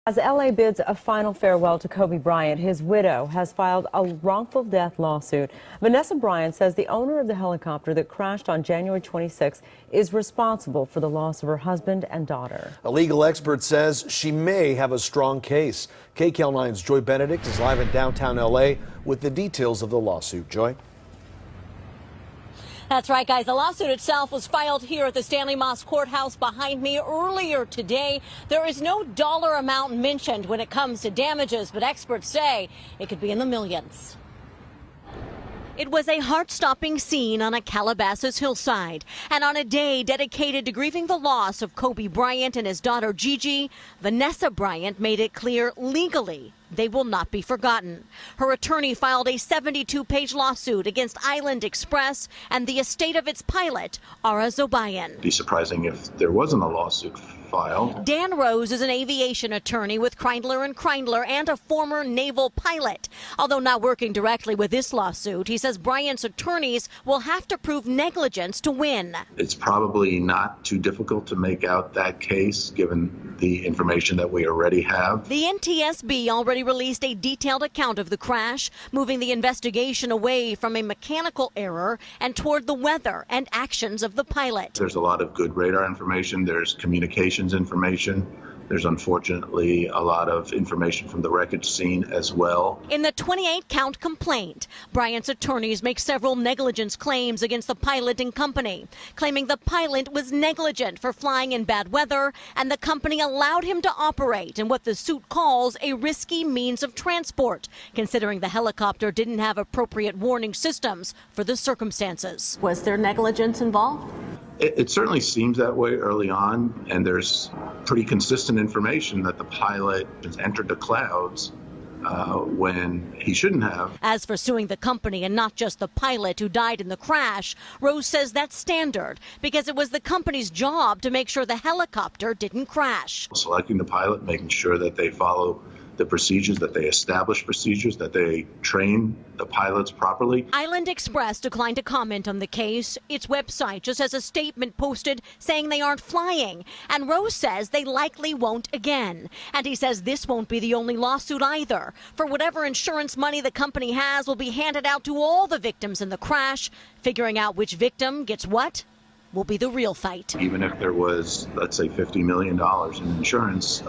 As LA bids a final farewell to Kobe Bryant, his widow has filed a wrongful death lawsuit. Vanessa Bryant says the owner of the helicopter that crashed on January 26 is responsible for the loss of her husband and daughter. A legal expert says she may have a strong case. KCAL9's Joy Benedict is live in downtown LA with the details of the lawsuit. Joy? That's right, guys. The lawsuit itself was filed here at the Stanley Moss Courthouse behind me earlier today. There is no dollar amount mentioned when it comes to damages, but experts say it could be in the millions. It was a heart-stopping scene on a Calabasas hillside, and on a day dedicated to grieving the loss of Kobe Bryant and his daughter Gigi, Vanessa Bryant made it clear legally they will not be forgotten. Her attorney filed a 72-page lawsuit against Island Express and the estate of its pilot, Ara Zobayan. It'd be surprising if there wasn't a lawsuit filed. Dan Rose is an aviation attorney with Kreindler & Kreindler and a former naval pilot. Although not working directly with this lawsuit, he says Bryant's attorneys will have to prove negligence to win. It's probably not too difficult to make out that case given the information that we already have. The NTSB already released a detailed account of the crash, moving the investigation away from a mechanical error and toward the weather and actions of the pilot. There's a lot of good radar information. There's communications information. There's unfortunately a lot of information from the wreckage scene as well. In the 28-count complaint, Bryant's attorneys make several negligence claims against the pilot and company, claiming the pilot was negligent for flying in bad weather and the company allowed him to operate in what the suit calls a risky means of transport, considering the helicopter didn't have appropriate warning systems for the circumstances. Was there negligence involved? It certainly seems that way early on, and there's pretty consistent information that the pilot has entered the clouds when he shouldn't have. As for suing the company and not just the pilot who died in the crash, Rose says that's standard because it was the company's job to make sure the helicopter didn't crash. Selecting the pilot, making sure that they follow the procedures, that they establish procedures, that they train the pilots properly. Island Express declined to comment on the case. Its website just has a statement posted saying they aren't flying. And Rose says they likely won't again. And he says this won't be the only lawsuit either. For whatever insurance money the company has will be handed out to all the victims in the crash. Figuring out which victim gets what will be the real fight. Even if there was, let's say, $50 million in insurance,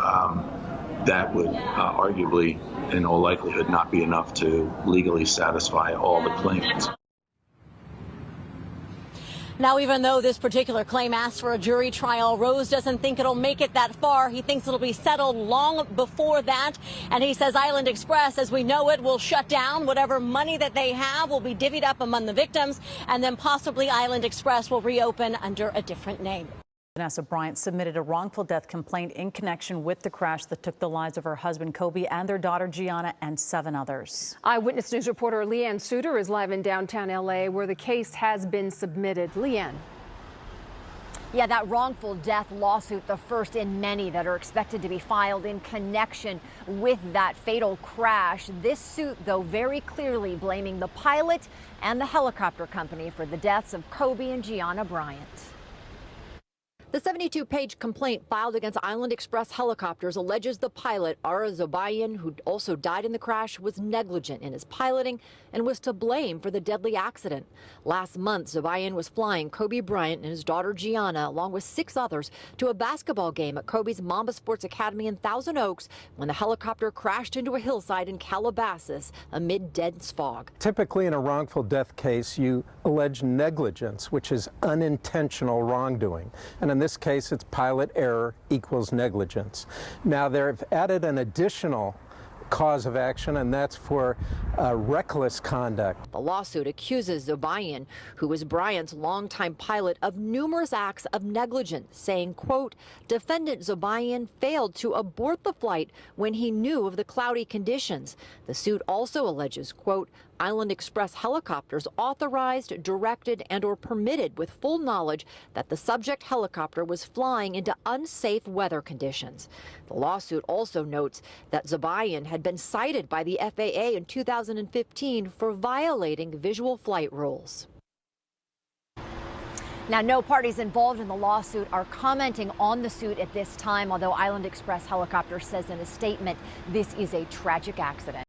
that would arguably, in all likelihood, not be enough to legally satisfy all the claims. Now, even though this particular claim asks for a jury trial, Rose doesn't think it'll make it that far. He thinks it'll be settled long before that. And he says Island Express, as we know it, will shut down. Whatever money that they have will be divvied up among the victims. And then possibly Island Express will reopen under a different name. Vanessa Bryant submitted a wrongful death complaint in connection with the crash that took the lives of her husband Kobe and their daughter Gianna and 7 others. Eyewitness News reporter Leanne Suter is live in downtown LA where the case has been submitted. Leanne. Yeah, that wrongful death lawsuit, the first in many that are expected to be filed in connection with that fatal crash. This suit, though, very clearly blaming the pilot and the helicopter company for the deaths of Kobe and Gianna Bryant. The 72-page complaint filed against Island Express Helicopters alleges the pilot, Ara Zobayan, who also died in the crash, was negligent in his piloting and was to blame for the deadly accident. Last month, Zobayan was flying Kobe Bryant and his daughter Gianna, along with 6 others, to a basketball game at Kobe's Mamba Sports Academy in Thousand Oaks when the helicopter crashed into a hillside in Calabasas amid dense fog. Typically, in a wrongful death case, you allege negligence, which is unintentional wrongdoing. And in this case, it's pilot error equals negligence. Now, they've added an additional cause of action, and that's for reckless conduct. The lawsuit accuses Zobayan, who was Bryant's longtime pilot, of numerous acts of negligence, saying, quote, defendant Zobayan failed to abort the flight when he knew of the cloudy conditions. The suit also alleges, quote, Island Express Helicopters authorized, directed, and or permitted with full knowledge that the subject helicopter was flying into unsafe weather conditions. The lawsuit also notes that Zobayan had been cited by the FAA in 2015 for violating visual flight rules. Now, no parties involved in the lawsuit are commenting on the suit at this time, although Island Express Helicopter says in a statement this is a tragic accident.